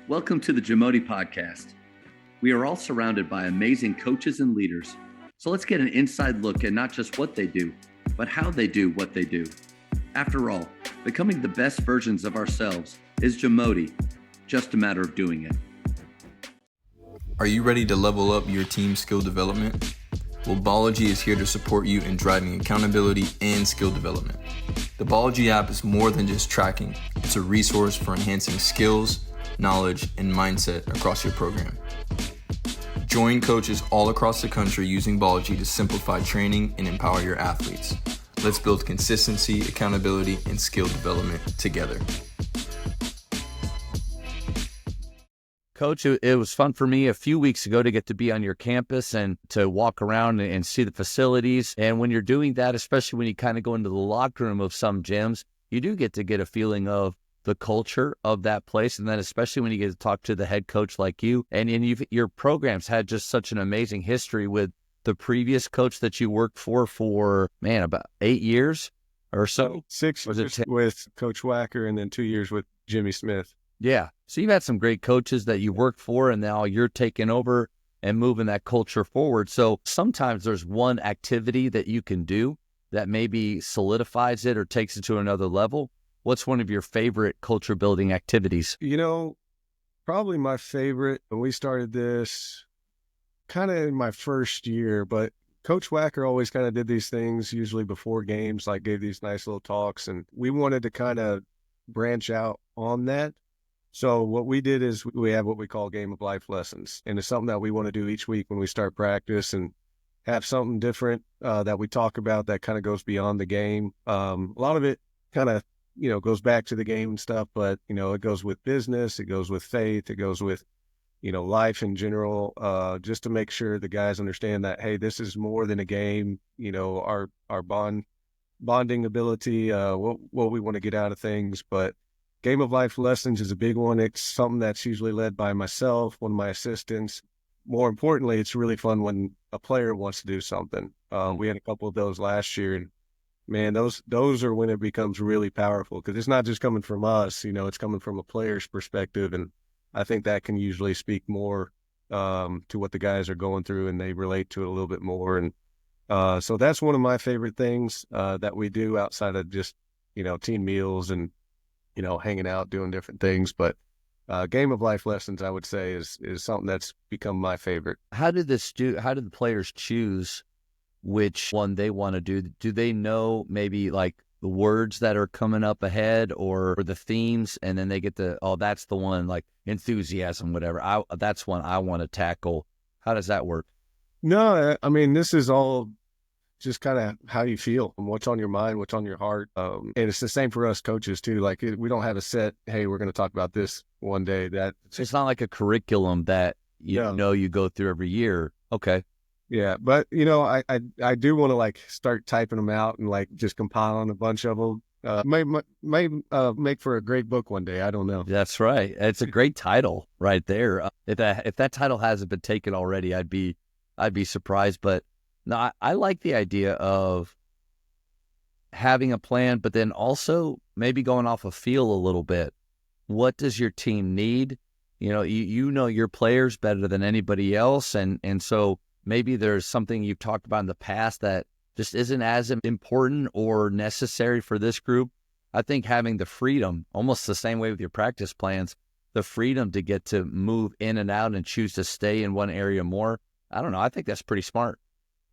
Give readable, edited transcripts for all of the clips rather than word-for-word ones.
Welcome to the JAMODI podcast. We are all surrounded by amazing coaches and leaders. So let's get an inside look at not just what they do, but how they do what they do. After all, becoming the best versions of ourselves is JAMODI, just a matter of doing it. Are you ready to level up your team skill development? Well, Ballology is here to support you in driving accountability and skill development. The Ballology app is more than just tracking. It's a resource for enhancing skills, knowledge, and mindset across your program. Join coaches all across the country using Ballology to simplify training and empower your athletes. Let's build consistency, accountability, and skill development together. Coach, it was fun for me a few weeks ago to get to be on your campus and to walk around and see the facilities. And when you're doing that, especially when you kind of go into the locker room of some gyms, you do get to get a feeling of the culture of that place. And then especially when you get to talk to the head coach like you, and your programs had just such an amazing history with the previous coach that you worked for about 8 years or so. 6 years with Coach Wacker and then 2 years with Jimmy Smith. Yeah. So you've had some great coaches that you worked for, and now you're taking over and moving that culture forward. So sometimes there's one activity that you can do that maybe solidifies it or takes it to another level. What's one of your favorite culture building activities? You know, probably my favorite, and we started this kind of in my first year, but Coach Wacker always kind of did these things usually before games, like gave these nice little talks, and we wanted to kind of branch out on that. So what we did is we have what we call game of life lessons, and it's something that we want to do each week when we start practice and have something different that we talk about that kind of goes beyond the game. A lot of it kind of, goes back to the game and stuff, but, it goes with business, it goes with faith, it goes with, life in general, just to make sure the guys understand that, hey, this is more than a game, our bonding ability, what we want to get out of things. But game of life lessons is a big one. It's something that's usually led by myself, one of my assistants. More importantly, it's really fun when a player wants to do something. We had a couple of those last year, and man, those are when it becomes really powerful, because it's not just coming from us, it's coming from a player's perspective. And I think that can usually speak more to what the guys are going through, and they relate to it a little bit more. And so that's one of my favorite things that we do outside of just, team meals and, hanging out, doing different things. But game of life lessons, I would say, is something that's become my favorite. How did the players choose which one they want to do? Do they know maybe like the words that are coming up ahead or the themes, and then they get that's the one, like enthusiasm, whatever. That's one I want to tackle. How does that work? No, I mean, this is all just kind of how you feel and what's on your mind, what's on your heart. And it's the same for us coaches too. Like, we don't have a set, hey, we're going to talk about this one day. It's not like a curriculum that you go through every year. Okay. Yeah. But, I do want to like start typing them out and like just compiling a bunch of them. May make for a great book one day. I don't know. That's right. It's a great title right there. If that title hasn't been taken already, I'd be surprised. But no, I like the idea of having a plan, but then also maybe going off a feel a little bit. What does your team need? You know your players better than anybody else, and so maybe there's something you've talked about in the past that just isn't as important or necessary for this group. I think having the freedom, almost the same way with your practice plans, the freedom to get to move in and out and choose to stay in one area more. I don't know. I think that's pretty smart.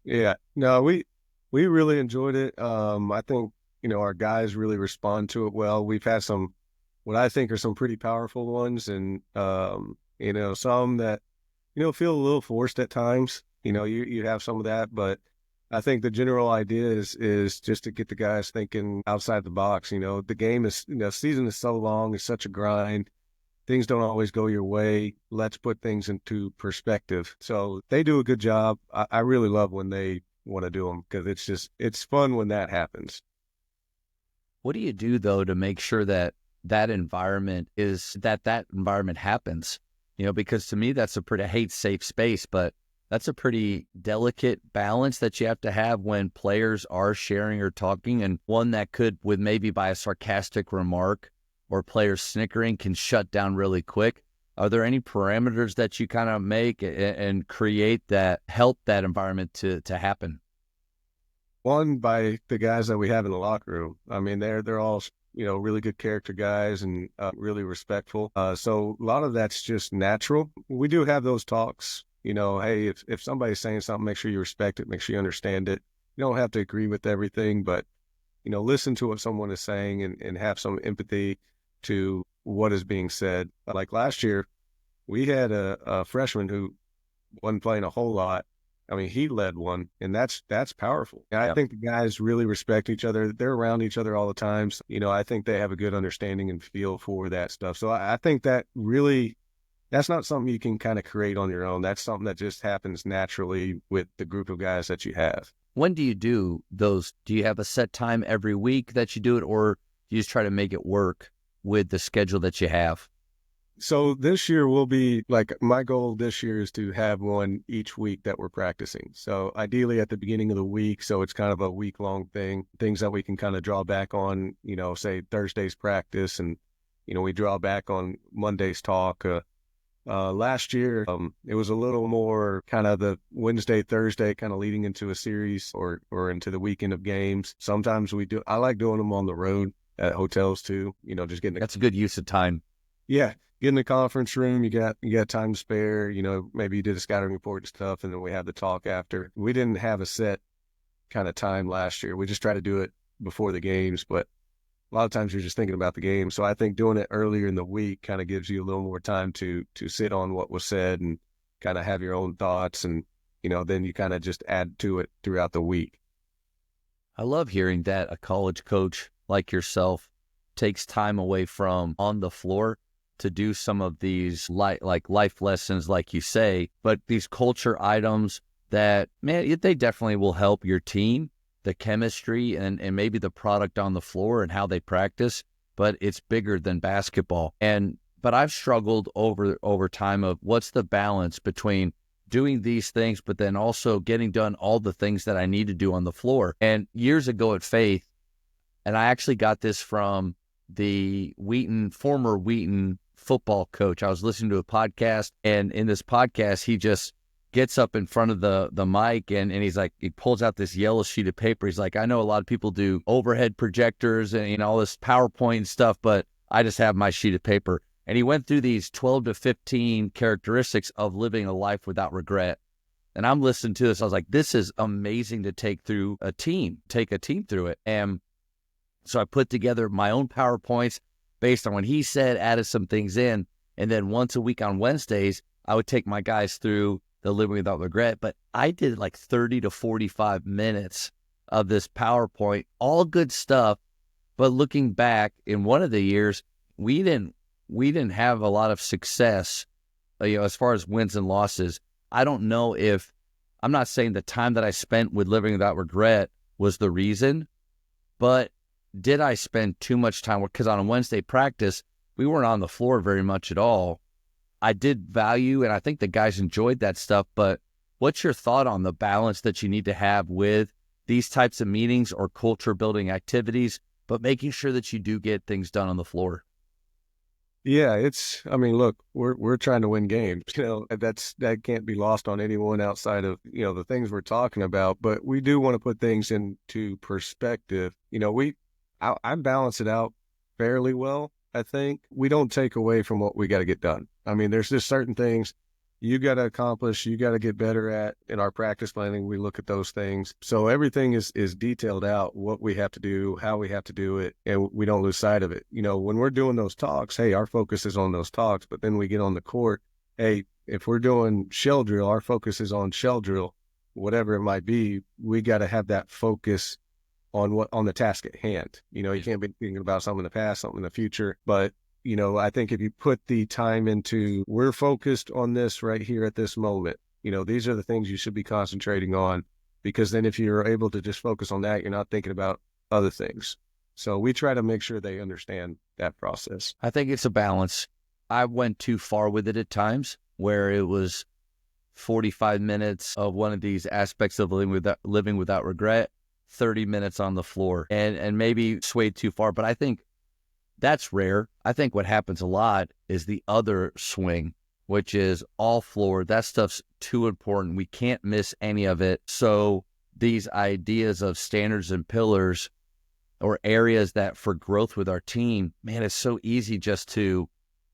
Yeah, no, we really enjoyed it. I think, our guys really respond to it well. We've had some, what I think are some pretty powerful ones, and, some that, feel a little forced at times. You have some of that, but I think the general idea is just to get the guys thinking outside the box. The game is, season is so long, it's such a grind. Things don't always go your way. Let's put things into perspective. So they do a good job. I really love when they want to do them, because it's fun when that happens. What do you do though to make sure that environment happens? Because to me, that's I hate safe space, but that's a pretty delicate balance that you have to have when players are sharing or talking, and one that could, with maybe by a sarcastic remark or players snickering, can shut down really quick. Are there any parameters that you kind of make and create that help that environment to happen? One, by the guys that we have in the locker room. I mean, they're all, really good character guys and really respectful. So a lot of that's just natural. We do have those talks, hey, if somebody's saying something, make sure you respect it, make sure you understand it. You don't have to agree with everything, but, listen to what someone is saying and have some empathy to what is being said. Like last year, we had a freshman who wasn't playing a whole lot. I mean, he led one, and that's powerful. And I think the guys really respect each other. They're around each other all the time. So, I think they have a good understanding and feel for that stuff. So I think that really, that's not something you can kind of create on your own. That's something that just happens naturally with the group of guys that you have. When do you do those? Do you have a set time every week that you do it, or do you just try to make it work with the schedule that you have? So this year will be like, my goal this year is to have one each week that we're practicing. So ideally at the beginning of the week, so it's kind of a week-long thing, things that we can kind of draw back on, say Thursday's practice, and, we draw back on Monday's talk. Last year, it was a little more kind of the Wednesday, Thursday, kind of leading into a series or into the weekend of games. Sometimes I like doing them on the road at hotels too, just getting That's a good use of time. Yeah. Get in the conference room, you got time to spare, maybe you did a scouting report and stuff, and then we have the talk after. We didn't have a set kind of time last year. We just try to do it before the games, but a lot of times you're just thinking about the game. So I think doing it earlier in the week kind of gives you a little more time to sit on what was said and kind of have your own thoughts, and, then you kind of just add to it throughout the week. I love hearing that a college coach like yourself takes time away from on the floor to do some of these like life lessons, like you say, but these culture items that, man, they definitely will help your team, the chemistry and maybe the product on the floor and how they practice, but it's bigger than basketball. But I've struggled over time of what's the balance between doing these things, but then also getting done all the things that I need to do on the floor. And years ago at Faith, and I actually got this from the former Wheaton football coach. I was listening to a podcast, and in this podcast, he just gets up in front of the mic and he's like, he pulls out this yellow sheet of paper. He's like, I know a lot of people do overhead projectors and all this PowerPoint and stuff, but I just have my sheet of paper. And he went through these 12 to 15 characteristics of living a life without regret. And I'm listening to this. I was like, this is amazing to take a team through it. And so I put together my own PowerPoints based on what he said, added some things in. And then once a week on Wednesdays, I would take my guys through the Living Without Regret. But I did like 30 to 45 minutes of this PowerPoint, all good stuff. But looking back in one of the years, we didn't have a lot of success, as far as wins and losses. I don't know if, I'm not saying the time that I spent with Living Without Regret was the reason, but did I spend too much time? Because on a Wednesday practice, we weren't on the floor very much at all. I did value, and I think the guys enjoyed that stuff, but what's your thought on the balance that you need to have with these types of meetings or culture building activities, but making sure that you do get things done on the floor? Yeah, look, we're trying to win games. That can't be lost on anyone outside of, the things we're talking about, but we do want to put things into perspective. I balance it out fairly well. I think we don't take away from what we got to get done. I mean, there's just certain things you got to accomplish, you got to get better at. In our practice planning, we look at those things. So everything is detailed out, what we have to do, how we have to do it, and we don't lose sight of it. When we're doing those talks, hey, our focus is on those talks, but then we get on the court. Hey, if we're doing shell drill, our focus is on shell drill, whatever it might be. We got to have that focus on the task at hand. You can't be thinking about something in the past, something in the future. But, I think if you put the time into, we're focused on this right here at this moment, these are the things you should be concentrating on, because then if you're able to just focus on that, you're not thinking about other things. So we try to make sure they understand that process. I think it's a balance. I went too far with it at times where it was 45 minutes of one of these aspects of living without regret, 30 minutes on the floor, and maybe swayed too far. But I think That's rare. I think what happens a lot is the other swing, which is all floor. That stuff's too important. We can't miss any of it. So these ideas of standards and pillars or areas that for growth with our team, man, it's so easy just to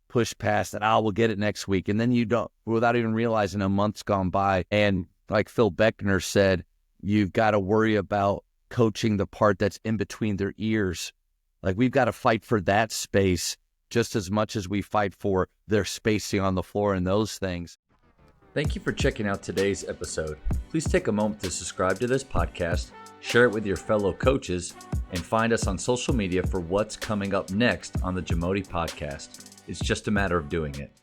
push past that. We'll get it next week. And then you don't, without even realizing a month's gone by. And like Phil Beckner said, you've got to worry about coaching the part that's in between their ears. Like we've got to fight for that space just as much as we fight for their spacing on the floor and those things. Thank you for checking out today's episode. Please take a moment to subscribe to this podcast, share it with your fellow coaches, and find us on social media for what's coming up next on the JAMODI podcast. It's just a matter of doing it.